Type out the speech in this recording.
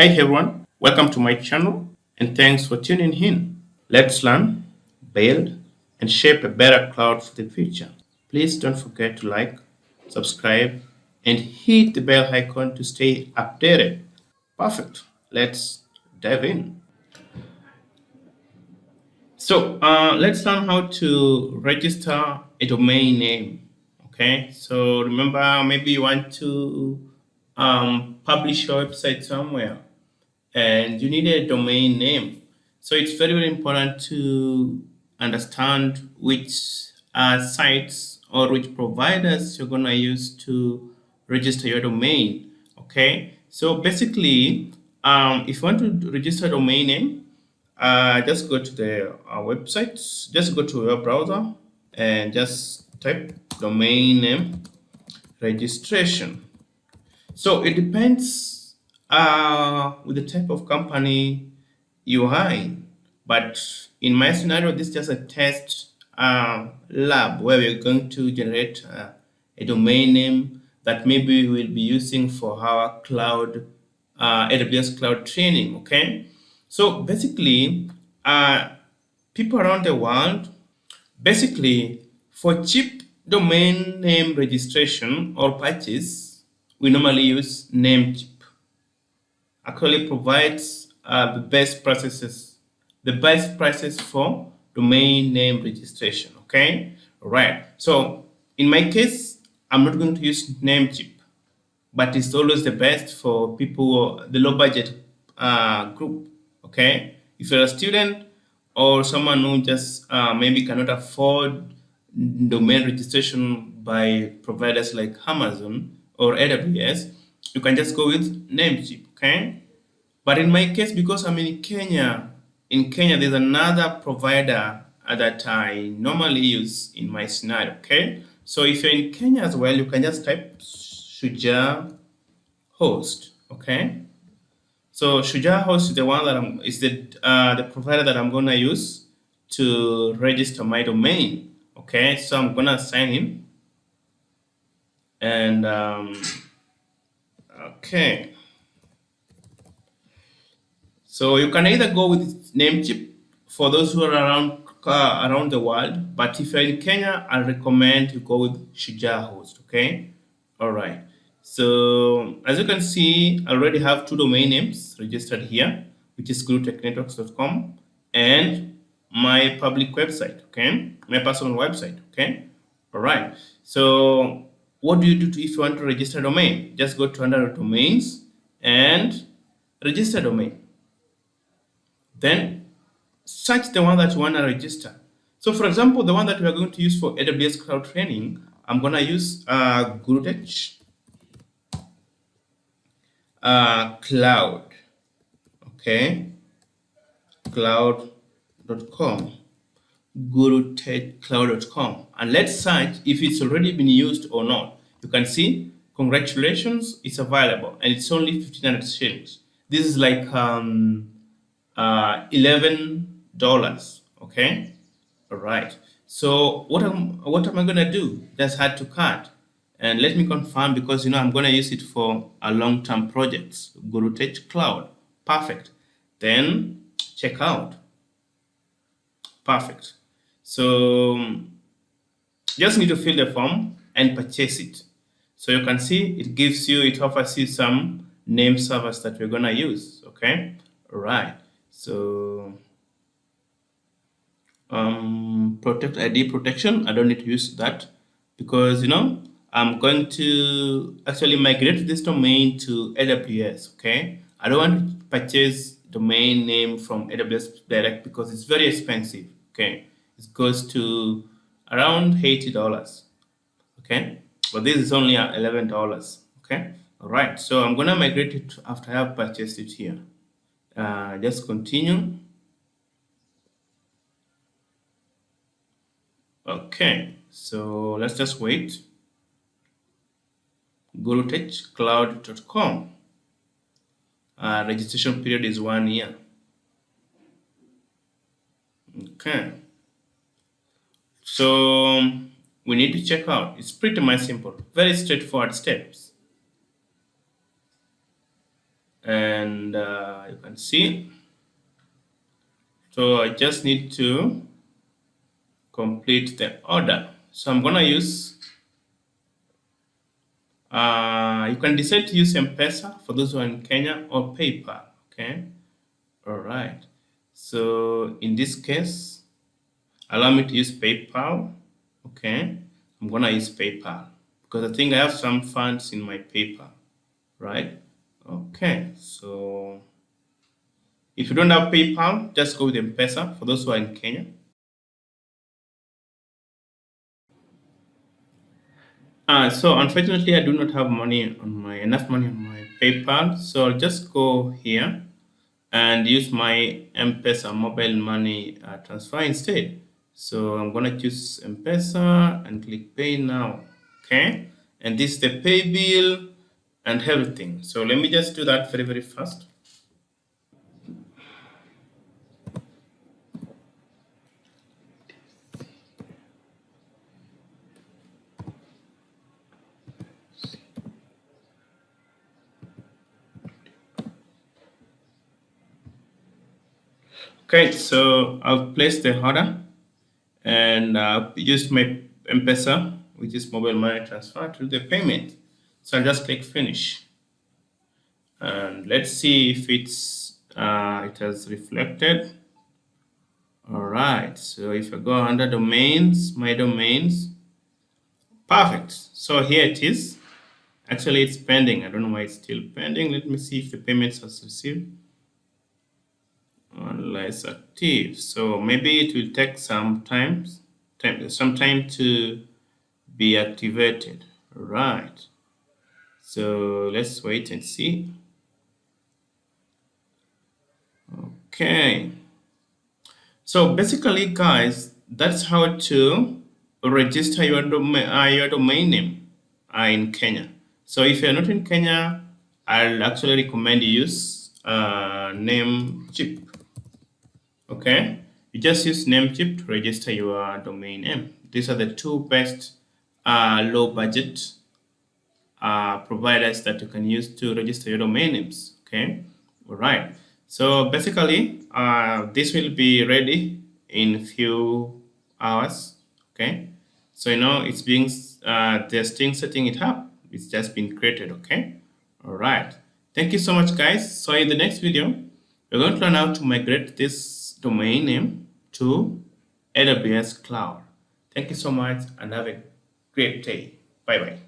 Hey everyone, welcome to my channel and thanks for tuning in. Let's learn, build, and shape a better cloud for the future. Please don't forget to like, subscribe, and hit the bell icon to stay updated. Perfect. Let's dive in. Let's learn how to register a domain name. Okay, so remember, maybe you want to publish your website somewhere and you need a domain name. So it's very, very important to understand which sites or which providers you're going to use to register your domain. Okay, so basically, if you want to register a domain name, just go to the website, just go to your browser and just type domain name registration. So it depends with the type of company you are in. But in my scenario, this is just a test lab where we're going to generate a domain name that maybe we will be using for our cloud, AWS cloud training. Okay. So basically, people around the world, basically, for cheap domain name registration or purchase, we normally use Namecheap. Actually provides the best prices for domain name registration. Okay, right. So in my case, I'm not going to use Namecheap, but it's always the best for people, the low budget group. Okay, if you're a student or someone who just maybe cannot afford domain registration by providers like Amazon or AWS, you can just go with Namecheap. Okay, but in my case, because I'm in Kenya, there's another provider that I normally use in my scenario. Okay, so if you're in Kenya as well, you can just type Shujaa Host. Okay, so Shujaa Host is the one that is the provider that I'm gonna use to register my domain. Okay, so I'm gonna sign in and okay. So you can either go with Namecheap for those who are around the world, but if you're in Kenya, I recommend you go with Shujaa Host. Okay, all right. So as you can see, I already have two domain names registered here, which is gurutechnetworks.com and my public website. Okay, my personal website. Okay, all right. So what do you do if you want to register a domain? Just go to under domains and register domain. Then search the one that you want to register. So for example, the one that we are going to use for AWS cloud training, I'm going to use GuruTech cloud. Okay, cloud.com, gurutechcloud.com, and let's search if it's already been used or not. You can see, congratulations, it's available and it's only 1,500 shillings. This is like $11. Okay, all right. So what am I gonna do? Just add to cart, and let me confirm, because I'm gonna use it for a long-term projects. GuruTech Cloud, perfect. Then check out, perfect. So just need to fill the form and purchase it. So you can see it offers you some name servers that we're gonna use. Okay, all right. So protect ID protection, I don't need to use that, because I'm going to actually migrate this domain to AWS. Okay, I don't want to purchase domain name from AWS direct because it's very expensive. Okay, it goes to around $80. Okay, but this is only at $11. Okay, all right. So I'm gonna migrate it after I have purchased it here. Just continue. Okay, so let's just wait. gurutechcloud.com. Registration period is 1 year. Okay, so we need to check out. It's pretty much simple, very straightforward steps. and you can see. So I just need to complete the order. So I'm gonna use, you can decide to use M-Pesa for those who are in Kenya or PayPal, okay? All right. So in this case, allow me to use PayPal, okay? I'm gonna use PayPal because I think I have some funds in my PayPal, right? Okay, so if you don't have PayPal, just go with M-Pesa for those who are in Kenya. So unfortunately, I do not have enough money on my PayPal. So I'll just go here and use my M-Pesa mobile money transfer instead. So I'm gonna choose M-Pesa and click Pay Now. Okay, and this is the pay bill and everything. So let me just do that very fast. Okay, so I've placed the order and I've used my M-Pesa, which is mobile money transfer, to the payment. So I'll just click Finish. And let's see if it has reflected. All right, so if I go under domains, my domains, perfect. So here it is. Actually, it's pending. I don't know why it's still pending. Let me see if the payments has received. Unless active. So maybe it will take some time to be activated. Right. So let's wait and see. Okay. So basically, guys, that's how to register your domain name in Kenya. So if you're not in Kenya, I'll actually recommend you use Namecheap. Okay, you just use Namecheap to register your domain name. These are the two best low budget providers that you can use to register your domain names. Okay, all right. So basically, this will be ready in few hours. Okay, so it's being they're still setting it up. It's just been created. Okay, all right. Thank you so much, guys. So in the next video, we're going to learn how to migrate this domain name to AWS Cloud. Thank you so much and have a great day. Bye bye.